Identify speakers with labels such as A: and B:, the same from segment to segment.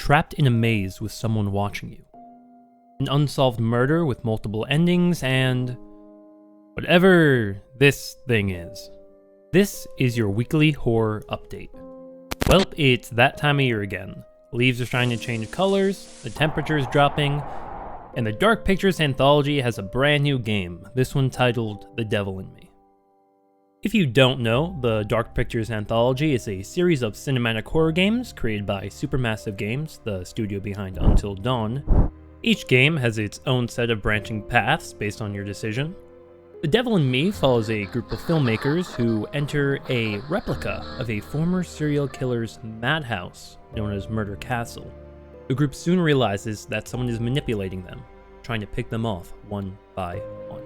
A: trapped in a maze with someone watching you. An unsolved murder with multiple endings, and whatever this thing is. This is your weekly horror update. Well, it's that time of year again. Leaves are starting to change colors, the temperature's dropping, and the Dark Pictures Anthology has a brand new game, this one titled The Devil in Me. If you don't know, the Dark Pictures Anthology is a series of cinematic horror games created by Supermassive Games, the studio behind Until Dawn. Each game has its own set of branching paths based on your decision. The Devil in Me follows a group of filmmakers who enter a replica of a former serial killer's madhouse known as Murder Castle. The group soon realizes that someone is manipulating them, trying to pick them off one by one.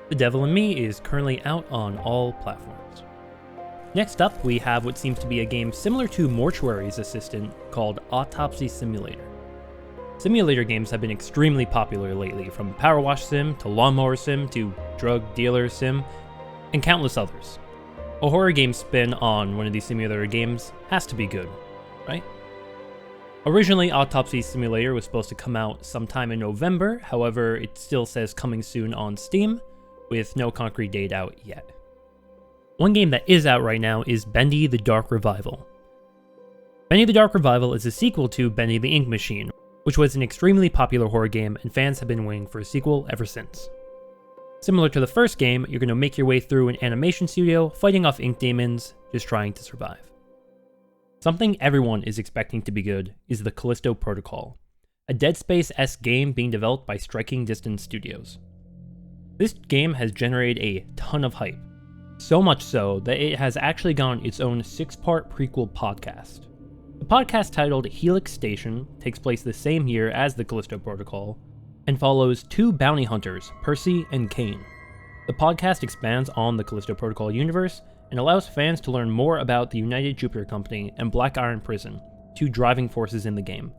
A: The Devil in Me is currently out on all platforms. Next up, we have what seems to be a game similar to Mortuary's Assistant called Autopsy Simulator. Simulator games have been extremely popular lately, from Power Wash Sim to Lawnmower Sim to Drug Dealer Sim, and countless others. A horror game spin on one of these simulator games has to be good, right? Originally, Autopsy Simulator was supposed to come out sometime in November, however, it still says coming soon on Steam, with no concrete date out yet. One game that is out right now is Bendy the Dark Revival. Bendy the Dark Revival is a sequel to Bendy the Ink Machine, which was an extremely popular horror game, and fans have been waiting for a sequel ever since. Similar to the first game, you're going to make your way through an animation studio, fighting off ink demons, just trying to survive. Something everyone is expecting to be good is the Callisto Protocol, a Dead Space-esque game being developed by Striking Distance Studios. This game has generated a ton of hype, so much so that it has actually gotten its own 6-part prequel podcast. The podcast, titled Helix Station, takes place the same year as the Callisto Protocol, and follows two bounty hunters, Percy and Kane. The podcast expands on the Callisto Protocol universe, and allows fans to learn more about the United Jupiter Company and Black Iron Prison, two driving forces in the game.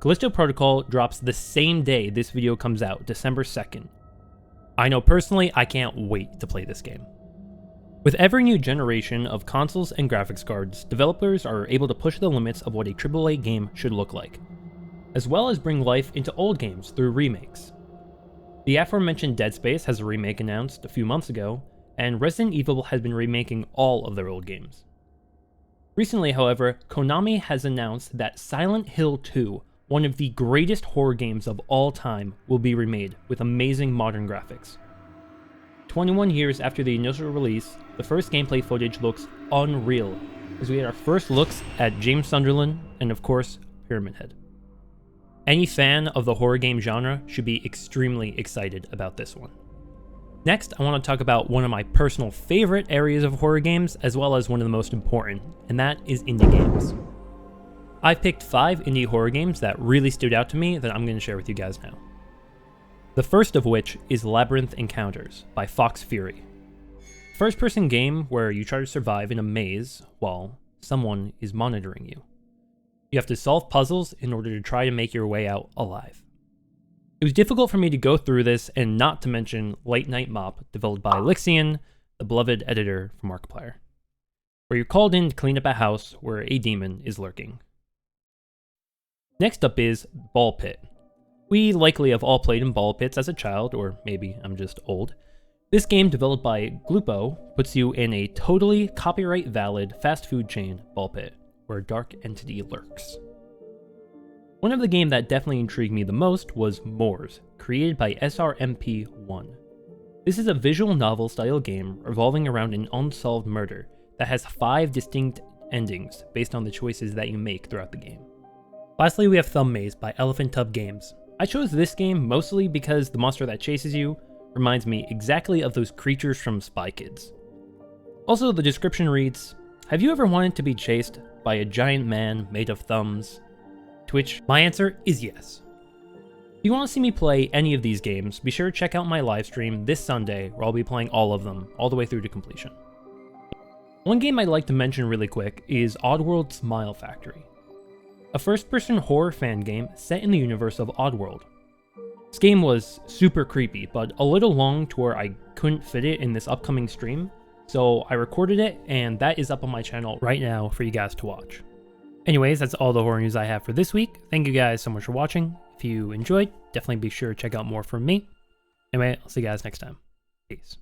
A: Callisto Protocol drops the same day this video comes out, December 2nd. I know personally, I can't wait to play this game. With every new generation of consoles and graphics cards, developers are able to push the limits of what a AAA game should look like, as well as bring life into old games through remakes. The aforementioned Dead Space has a remake announced a few months ago, and Resident Evil has been remaking all of their old games. Recently, however, Konami has announced that Silent Hill 2, one of the greatest horror games of all time, will be remade with amazing modern graphics. 21 years after the initial release, the first gameplay footage looks unreal, as we had our first looks at James Sunderland and, of course, Pyramid Head. Any fan of the horror game genre should be extremely excited about this one. Next, I want to talk about one of my personal favorite areas of horror games, as well as one of the most important, and that is indie games. I've picked 5 indie horror games that really stood out to me that I'm going to share with you guys now. The first of which is Labyrinth Encounters by Fox Fury. First-person game where you try to survive in a maze while someone is monitoring you. You have to solve puzzles in order to try to make your way out alive. It was difficult for me to go through this, and not to mention Late Night Mop, developed by Lixian, the beloved editor from Markiplier, where you're called in to clean up a house where a demon is lurking. Next up is Ball Pit. We likely have all played in ball pits as a child, or maybe I'm just old. This game, developed by Glupo, puts you in a totally copyright-valid fast food chain ball pit, where a dark entity lurks. One of the games that definitely intrigued me the most was Moors, created by SRMP1. This is a visual novel-style game revolving around an unsolved murder that has 5 distinct endings based on the choices that you make throughout the game. Lastly, we have Thumb Maze by Elephant Tub Games. I chose this game mostly because the monster that chases you reminds me exactly of those creatures from Spy Kids. Also, the description reads, "Have you ever wanted to be chased by a giant man made of thumbs?" To which my answer is yes. If you want to see me play any of these games, be sure to check out my live stream this Sunday, where I'll be playing all of them, all the way through to completion. One game I'd like to mention really quick is Oddworld Smile Factory, a first-person horror fan game set in the universe of Oddworld. This game was super creepy, but a little long to where I couldn't fit it in this upcoming stream, so I recorded it, and that is up on my channel right now for you guys to watch. Anyways, that's all the horror news I have for this week. Thank you guys so much for watching. If you enjoyed, definitely be sure to check out more from me. Anyway, I'll see you guys next time. Peace.